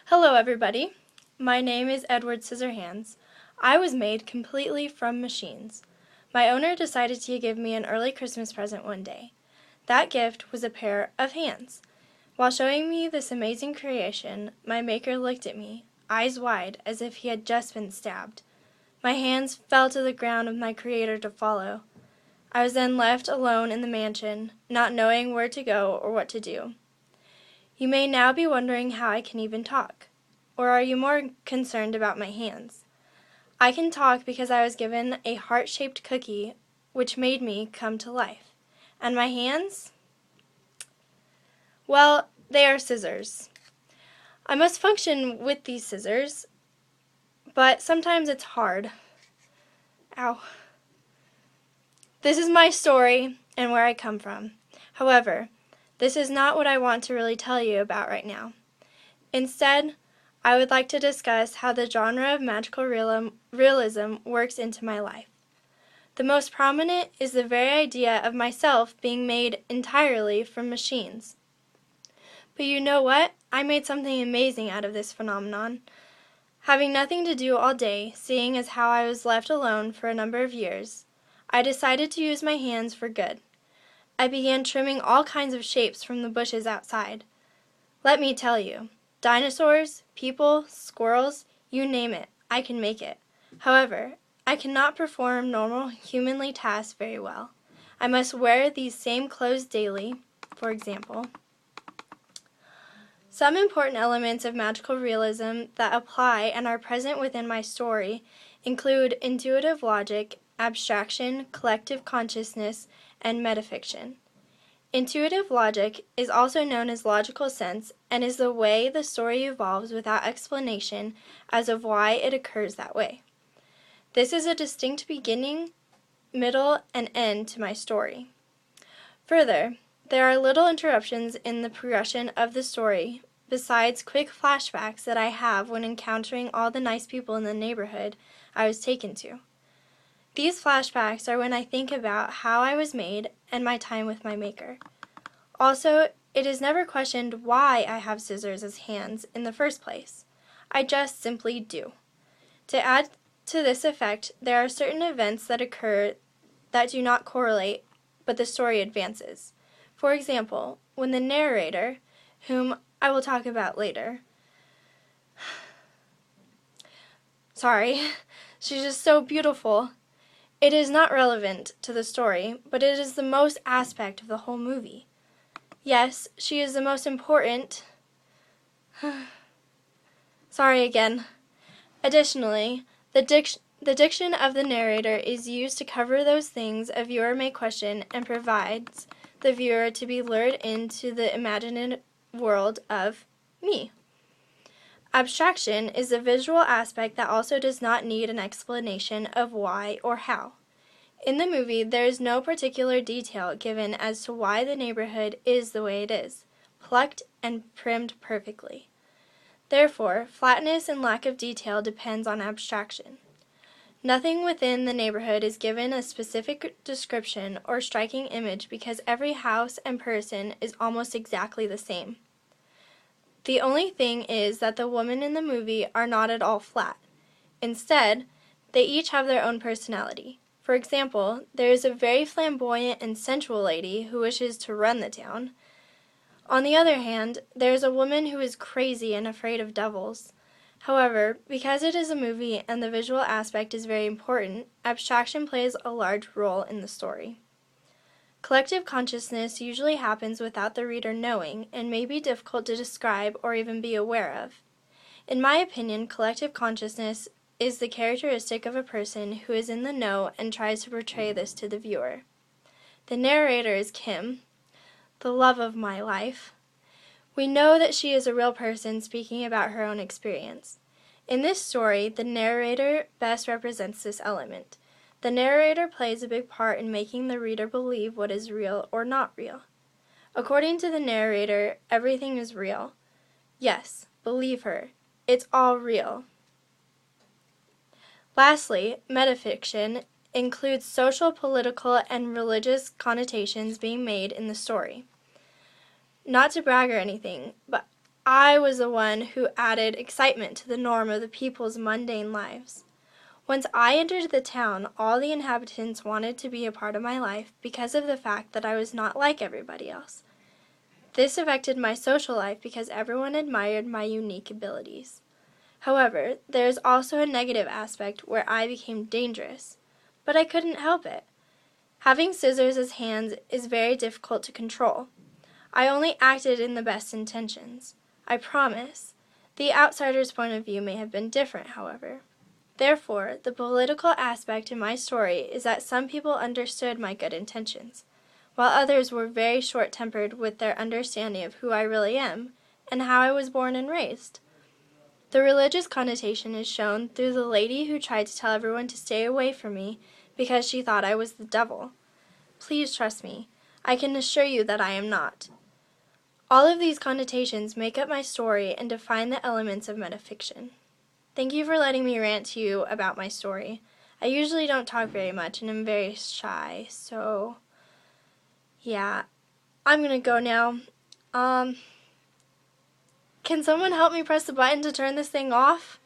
Hello, everybody. My name is Edward Scissorhands. I was made completely from machines. My owner decided to give me an early Christmas present one day. That gift was a pair of hands. While showing me this amazing creation, my maker looked at me, eyes wide, as if he had just been stabbed. My hands fell to the ground with my creator to follow. I was then left alone in the mansion, not knowing where to go or what to do. You may now be wondering how I can even talk. Or are you more concerned about my hands? I can talk because I was given a heart-shaped cookie which made me come to life. And my hands? Well, they are scissors. I must function with these scissors, but sometimes it's hard. Ow. This is my story and where I come from. However, this is not what I want to really tell you about right now. Instead, I would like to discuss how the genre of magical realism works into my life. The most prominent is the very idea of myself being made entirely from machines. But you know what? I made something amazing out of this phenomenon. Having nothing to do all day, seeing as how I was left alone for a number of years, I decided to use my hands for good. I began trimming all kinds of shapes from the bushes outside. Let me tell you, dinosaurs, people, squirrels, you name it, I can make it. However, I cannot perform normal humanly tasks very well. I must wear these same clothes daily, for example. Some important elements of magical realism that apply and are present within my story include intuitive logic, abstraction, collective consciousness, and metafiction. Intuitive logic is also known as logical sense and is the way the story evolves without explanation as of why it occurs that way. This is a distinct beginning, middle, and end to my story. Further, there are little interruptions in the progression of the story besides quick flashbacks that I have when encountering all the nice people in the neighborhood I was taken to. These flashbacks are when I think about how I was made and my time with my maker. Also, it is never questioned why I have scissors as hands in the first place. I just simply do. To add to this effect, there are certain events that occur that do not correlate, but the story advances. For example, when the narrator, whom I will talk about later, she's just so beautiful. It is not relevant to the story, but it is the most aspect of the whole movie. Yes, she is the most important. Sorry again. Additionally, the diction of the narrator is used to cover those things a viewer may question and provides the viewer to be lured into the imagined world of me. Abstraction is the visual aspect that also does not need an explanation of why or how. In the movie, there is no particular detail given as to why the neighborhood is the way it is, plucked and trimmed perfectly. Therefore, flatness and lack of detail depends on abstraction. Nothing within the neighborhood is given a specific description or striking image because every house and person is almost exactly the same. The only thing is that the women in the movie are not at all flat. Instead, they each have their own personality. For example, there is a very flamboyant and sensual lady who wishes to run the town. On the other hand, there is a woman who is crazy and afraid of devils. However, because it is a movie and the visual aspect is very important, abstraction plays a large role in the story. Collective consciousness usually happens without the reader knowing and may be difficult to describe or even be aware of. In my opinion, collective consciousness is the characteristic of a person who is in the know and tries to portray this to the viewer. The narrator is Kim, the love of my life. We know that she is a real person speaking about her own experience. In this story, the narrator best represents this element. The narrator plays a big part in making the reader believe what is real or not real. According to the narrator, everything is real. Yes, believe her. It's all real. Lastly, metafiction includes social, political, and religious connotations being made in the story. Not to brag or anything, but I was the one who added excitement to the norm of the people's mundane lives. Once I entered the town, all the inhabitants wanted to be a part of my life because of the fact that I was not like everybody else. This affected my social life because everyone admired my unique abilities. However, there is also a negative aspect where I became dangerous, but I couldn't help it. Having scissors as hands is very difficult to control. I only acted in the best intentions. I promise. The outsider's point of view may have been different, however. Therefore, the political aspect in my story is that some people understood my good intentions, while others were very short-tempered with their understanding of who I really am and how I was born and raised. The religious connotation is shown through the lady who tried to tell everyone to stay away from me because she thought I was the devil. Please trust me. I can assure you that I am not. All of these connotations make up my story and define the elements of metafiction. Thank you for letting me rant to you about my story. I usually don't talk very much and I'm very shy, so yeah, I'm gonna go now. Can someone help me press the button to turn this thing off?